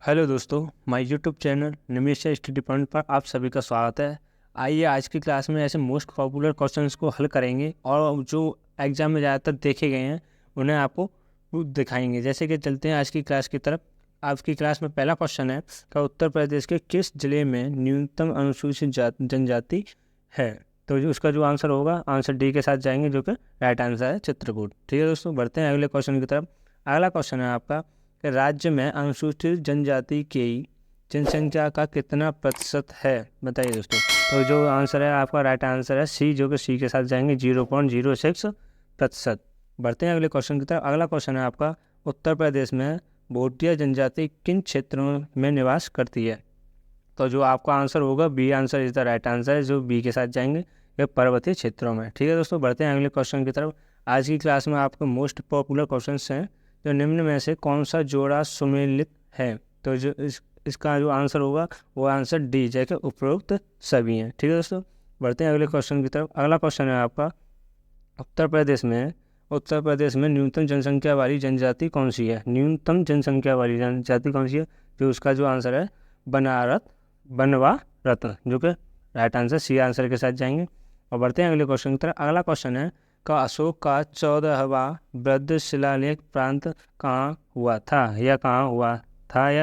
Hello दोस्तों, my YouTube channel Nimesha study point पर आप सभी का स्वागत है। आइए आज की क्लास में ऐसे मोस्ट पॉपुलर क्वेश्चंस को हल करेंगे और जो एग्जाम में ज़्यादातर देखे गए हैं उन्हें आपको दिखाएंगे। जैसे कि चलते हैं आज की क्लास की तरफ। आज की क्लास में पहला क्वेश्चन है कि उत्तर प्रदेश के किस जिले में न्यूनतम अनुसूचित जनजाति है। तो जो उसका जो आंसर होगा, आंसर डी के साथ जाएंगे, जो कि राइट आंसर है चित्रकूट। ठीक है दोस्तों, बढ़ते हैं अगले क्वेश्चन की तरफ। अगला क्वेश्चन है आपका कि राज्य में अनुसूचित जनजाति की जनसंख्या का कितना प्रतिशत है, बताइए दोस्तों। तो जो आंसर है आपका राइट आंसर है सी, जो कि सी के साथ जाएंगे 0.06%। बढ़ते हैं अगले क्वेश्चन की तरफ। अगला क्वेश्चन है आपका उत्तर प्रदेश में भोटिया जनजाति किन क्षेत्रों में निवास करती है। तो जो आपका आंसर होगा B answer is the right answer है, जो बी के साथ जाएंगे ये पर्वतीय क्षेत्रों में। ठीक है दोस्तों, बढ़ते हैं अगले क्वेश्चन की तरफ। आज की क्लास में आपके मोस्ट पॉपुलर क्वेश्चन हैं जो निम्न में से कौन सा जोड़ा सुमेलित है। तो जो इसका जो आंसर होगा वो आंसर डी, जैसे उपरोक्त सभी हैं। ठीक है दोस्तों, बढ़ते हैं अगले क्वेश्चन की तरफ। अगला क्वेश्चन है आपका उत्तर प्रदेश में न्यूनतम जनसंख्या वाली जनजाति कौन सी है। न्यूनतम जनसंख्या वाली जनजाति कौन सी है, जो उसका जो आंसर है बनवा रत्न, जो कि राइट आंसर सी आंसर के साथ जाएंगे। और बढ़ते हैं अगले क्वेश्चन की तरफ। अगला क्वेश्चन है का अशोक का 14वां बृहद शिलालेख प्रांत कहाँ हुआ था या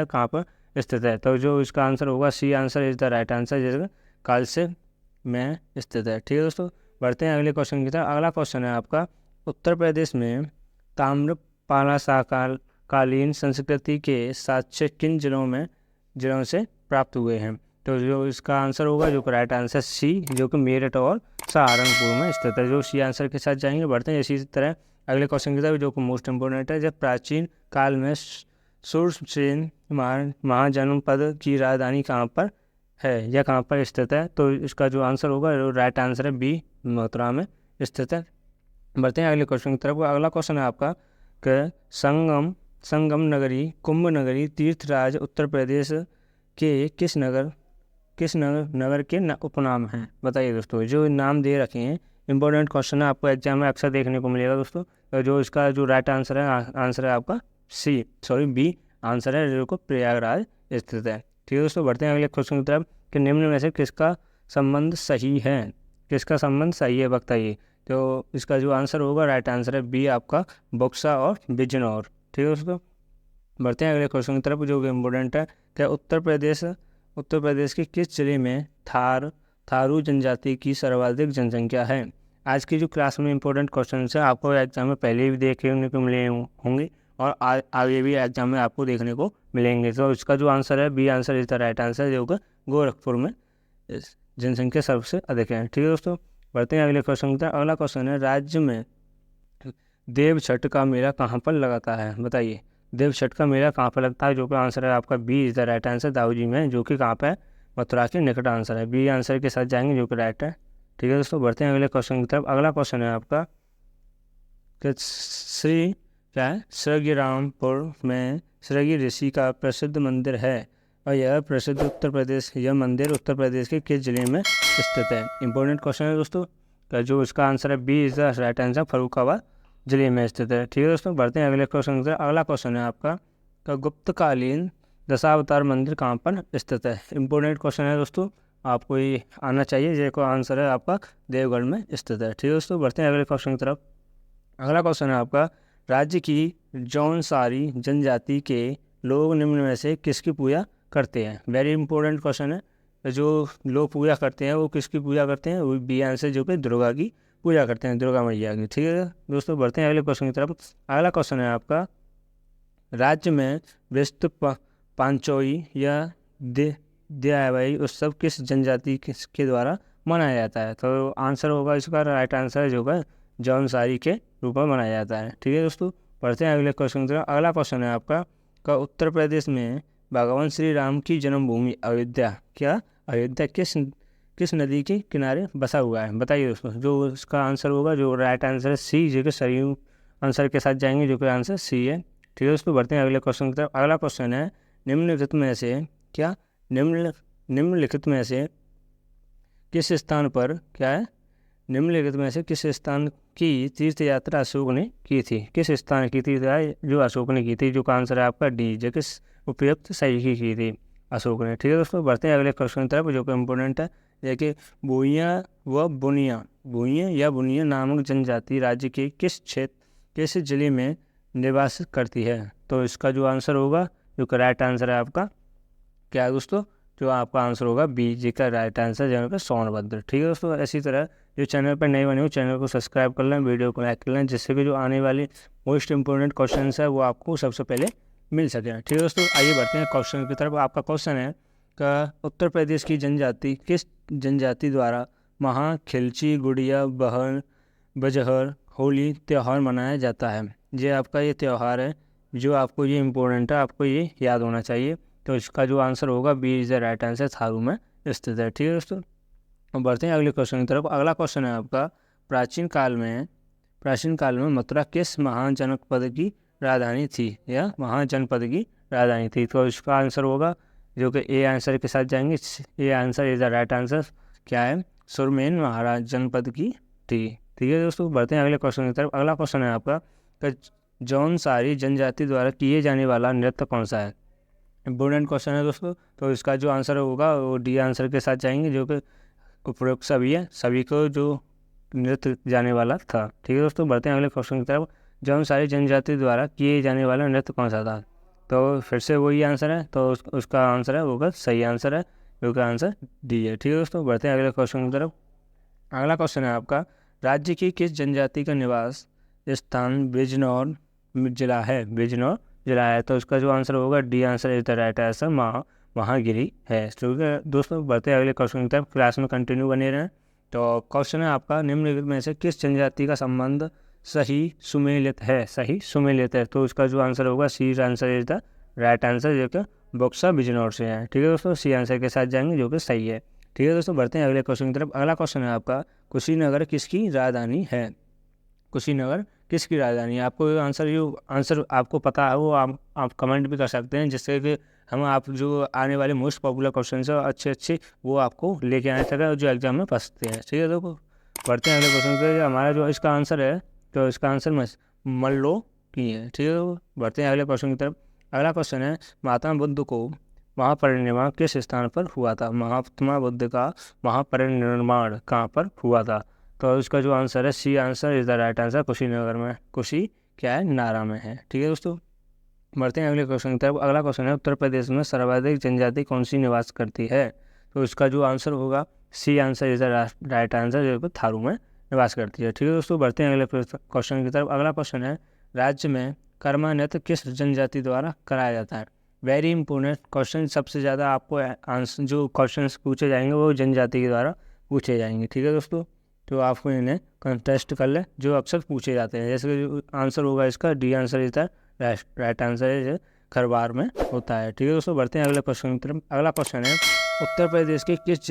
कहाँ पर स्थित है। तो जो इसका आंसर होगा C answer is the right answer, जैसे काल से में स्थित है। ठीक है दोस्तों, बढ़ते हैं अगले क्वेश्चन की तरफ। अगला क्वेश्चन है आपका उत्तर प्रदेश में ताम्रपाला कालीन संस्कृति के साक्ष्य किन जिलों से प्राप्त हुए हैं। तो जो इसका आंसर होगा, जो राइट आंसर सी, जो कि मेरठ और सहारनपुर में स्थित है, जो सी आंसर के साथ जाएंगे। बढ़ते हैं इसी तरह अगले क्वेश्चन की तरफ, जो कि मोस्ट इंपोर्टेंट है। जब प्राचीन काल में सूरसेन महाजनपद की राजधानी कहाँ पर है या कहाँ पर स्थित है। तो इसका जो आंसर होगा राइट आंसर है बी, मथुरा में स्थित है। बढ़ते हैं अगले क्वेश्चन की तरफ। अगला क्वेश्चन है आपका कि संगम नगरी कुंभ नगरी तीर्थराज उत्तर प्रदेश के किस नगर के उपनाम हैं, बताइए दोस्तों। जो नाम दे रखे हैं इंपॉर्टेंट क्वेश्चन है, आपको एग्जाम में अक्सर देखने को मिलेगा दोस्तों। तो जो इसका जो राइट आंसर है, आंसर है आपका बी आंसर है, जो को प्रयागराज स्थित है। ठीक है दोस्तों, बढ़ते हैं अगले क्वेश्चन की तरफ कि निम्न में से किसका संबंध सही है, बताइए। तो इसका जो आंसर होगा राइट आंसर है बी, आपका बक्सा और बिजनौर। ठीक है दोस्तों, बढ़ते हैं अगले क्वेश्चन की तरफ, जो कि इम्पोर्टेंट है। क्या उत्तर प्रदेश के किस जिले में थारू जनजाति की सर्वाधिक जनसंख्या है। आज की जो क्लास में इंपॉर्टेंट क्वेश्चन है, आपको एग्जाम में पहले भी देखने को मिले होंगे और आगे भी एग्जाम में आपको देखने को मिलेंगे। तो इसका जो आंसर है B answer is the right answer, जो कि गोरखपुर में जनसंख्या सबसे अधिक है। ठीक है दोस्तों, बढ़ते हैं अगले क्वेश्चन की तरफ। अगला क्वेश्चन है राज्य में देव छठ का मेला कहाँ पर लगाता है, बताइए। देव छठ का मेला कहाँ पर लगता है, जो कि आंसर है आपका B is the right answer, Dauji में, जो कि कहाँ पर है, मथुरा के निकट आंसर है। बी आंसर के साथ जाएंगे, जो कि राइट है। ठीक है दोस्तों, बढ़ते हैं अगले क्वेश्चन की तरफ। अगला क्वेश्चन है आपका कि श्रीरामपुर में श्रृंगी ऋषि का प्रसिद्ध मंदिर है और यह मंदिर उत्तर प्रदेश के किस जिले में स्थित है। इंपॉर्टेंट क्वेश्चन है दोस्तों, जो इसका आंसर है B is the right answer, Farrukhabad जिले में स्थित है। ठीक है दोस्तों, बढ़ते हैं अगले क्वेश्चन की तरफ। अगला क्वेश्चन है आपका गुप्तकालीन दशावतार मंदिर कहाँ पर स्थित है। इंपॉर्टेंट क्वेश्चन है दोस्तों, आपको ये आना चाहिए। जो आंसर है आपका देवगढ़ में स्थित है। ठीक है दोस्तों, बढ़ते हैं अगले क्वेश्चन की तरफ। अगला क्वेश्चन है आपका राज्य की जौनसारी जनजाति के लोग निम्न में से किसकी पूजा करते हैं। वेरी इंपॉर्टेंट क्वेश्चन है। जो लोग पूजा करते हैं वो किसकी पूजा करते हैं, वो बी आंसर, जो कि दुर्गा की पूजा करते हैं, दुर्गा मैया की। ठीक है दोस्तों, बढ़ते हैं अगले क्वेश्चन की तरफ। अगला क्वेश्चन है आपका राज्य में विश्व पांचोई या दियाबाई उत्सव किस जनजाति के द्वारा मनाया जाता है। तो आंसर होगा इसका राइट आंसर है, जो कि जौनसारी के रूप में मनाया जाता है। ठीक है दोस्तों, पढ़ते हैं अगले क्वेश्चन की तरफ। अगला क्वेश्चन है आपका उत्तर प्रदेश में भगवान श्री राम की जन्मभूमि अयोध्या किस नदी के किनारे बसा हुआ है, बताइए दोस्तों। जो इसका आंसर होगा, जो राइट आंसर है सी, जो कि सरयू आंसर के साथ जाएंगे, जो कि आंसर सी है। ठीक है दोस्तों, बढ़ते हैं अगले क्वेश्चन की तरफ। अगला क्वेश्चन है निम्नलिखित में से किस स्थान पर किस स्थान की तीर्थ यात्रा अशोक ने की थी। किस स्थान की तीर्थ यात्रा जो अशोक ने की थी, जो का आंसर है आपका डी, जो कि उपयुक्त सही की थी अशोक ने। ठीक है दोस्तों, बढ़ते हैं अगले क्वेश्चन की तरफ जो कि इम्पोर्टेंट है। देखिए, भूइयाँ या बुनिया नामक जनजाति राज्य के किस जिले में निवास करती है? तो इसका जो आंसर होगा, जो करेक्ट आंसर है आपका क्या है दोस्तों, जो आपका आंसर होगा बी जी का राइट आंसर, जहाँ पे सोनभद्र। ठीक है दोस्तों, इसी तरह जो चैनल पर नए बने हो चैनल को सब्सक्राइब कर लें, वीडियो को लाइक कर लें, जिससे कि जो आने वाली मोस्ट इंपॉर्टेंट क्वेश्चन है वो आपको सबसे पहले मिल सके। ठीक है दोस्तों, आइए बढ़ते हैं क्वेश्चन की तरफ। आपका क्वेश्चन है का उत्तर प्रदेश की जनजाति किस जनजाति द्वारा महा खिलची गुड़िया बहन बजहर होली त्यौहार मनाया जाता है? ये आपका ये त्यौहार है, जो आपको ये इम्पोर्टेंट है, आपको ये याद होना चाहिए। तो इसका जो आंसर होगा B is the right answer, Tharu में स्थित है। ठीक है दोस्तों, अब बढ़ते हैं अगले क्वेश्चन की तरफ। अगला क्वेश्चन है आपका, प्राचीन काल में मथुरा किस महान जनपद की राजधानी थी या महाजनपद की राजधानी थी? तो इसका आंसर होगा, जो कि ए आंसर के साथ जाएंगे, A answer is the right answer, क्या है, सुरमेन महाराज जनपद की थी। ठीक है दोस्तों, बढ़ते हैं अगले क्वेश्चन की तरफ। अगला क्वेश्चन है आपका, जौनसारी जनजाति द्वारा किए जाने वाला नृत्य कौन सा है? इम्पोर्टेंट क्वेश्चन है दोस्तों। तो इसका जो आंसर होगा वो डी आंसर के साथ जाएंगे, जो कि उपरोक्त सभी है, सभी को जो नृत्य जाने वाला था। ठीक है दोस्तों, बढ़ते हैं अगले क्वेश्चन की तरफ। जौनसारी जनजाति द्वारा किए जाने वाला नृत्य कौन सा था? तो फिर से वही आंसर है, तो उसका आंसर है वो सही आंसर है, जो कि आंसर डी है। ठीक है दोस्तों, बढ़ते हैं अगले क्वेश्चन की तरफ। अगला क्वेश्चन है आपका, राज्य की किस जनजाति का निवास स्थान बिजनौर जिला है? तो इसका जो आंसर होगा D answer is the right answer, Mahagiri है। ठीक है दोस्तों, बढ़ते हैं अगले क्वेश्चन की तरफ, क्लास में कंटिन्यू बने रहें। तो क्वेश्चन है आपका, निम्नलिखित में से किस जनजाति का संबंध सही सुमेलित है? तो इसका जो आंसर होगा C answer is the right answer, जो कि बक्सा बिजनौर से है। ठीक है दोस्तों, सी आंसर के साथ जाएंगे, जो कि सही है। ठीक है दोस्तों, बढ़ते हैं अगले क्वेश्चन की तरफ। अगला क्वेश्चन है आपका, कुशीनगर किसकी राजधानी है? कुशीनगर किसकी राजधानी है? आपको आंसर आपको पता है वो आप कमेंट भी कर सकते हैं, जिससे कि हम आप जो आने वाले मोस्ट पॉपुलर क्वेश्चन है अच्छे वो आपको लेके आने सके, जो एग्जाम में फंसते हैं। ठीक है दोस्तों, बढ़ते हैं अगले क्वेश्चन पे। हमारा जो इसका आंसर है, तो इसका आंसर मल्लो की है। ठीक है, बढ़ते हैं अगले क्वेश्चन की तरफ। अगला क्वेश्चन है, महात्मा बुद्ध को महापरिनिर्वाण किस स्थान पर हुआ था? महात्मा बुद्ध का महापरिनिर्वाण कहाँ पर हुआ था? तो इसका जो आंसर है C answer is the right answer, Kushinagar में। कुशी क्या है, नारा में है। ठीक है दोस्तों, बढ़ते हैं अगले क्वेश्चन की तरफ। अगला क्वेश्चन है, उत्तर प्रदेश में सर्वाधिक जनजाति कौन सी निवास करती है? तो इसका जो आंसर होगा C answer is the right answer, जो कि थारू में निवास करती है। ठीक है दोस्तों, बढ़ते हैं अगले क्वेश्चन की तरफ। अगला क्वेश्चन है, राज्य में कर्मा नृत्य किस जनजाति द्वारा कराया जाता है? वेरी इंपॉर्टेंट क्वेश्चन, सबसे ज़्यादा आपको आंसर जो क्वेश्चन पूछे जाएंगे वो जनजाति के द्वारा पूछे जाएंगे। ठीक है दोस्तों, तो आपको इन्हें कंटेस्ट कर ले, जो अक्सर पूछे जाते हैं। जैसे कि आंसर होगा इसका D answer is the right answer है, खरवार में होता है। ठीक है दोस्तों, बढ़ते हैं अगले क्वेश्चन की तरफ। अगला क्वेश्चन है, उत्तर प्रदेश के किस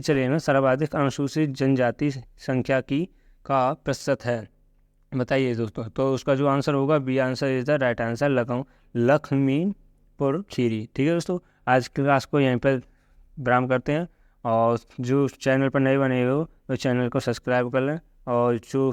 जिले में सर्वाधिक अनुसूचित जनजाति संख्या का प्रतिशत है? बताइए दोस्तों। तो उसका जो आंसर होगा B answer is the right answer, Lakhimpur Kheri. ठीक है दोस्तों, आज की क्लास को यहीं पर विराम करते हैं, और जो चैनल पर नए बने हो तो चैनल को सब्सक्राइब कर लें, और जो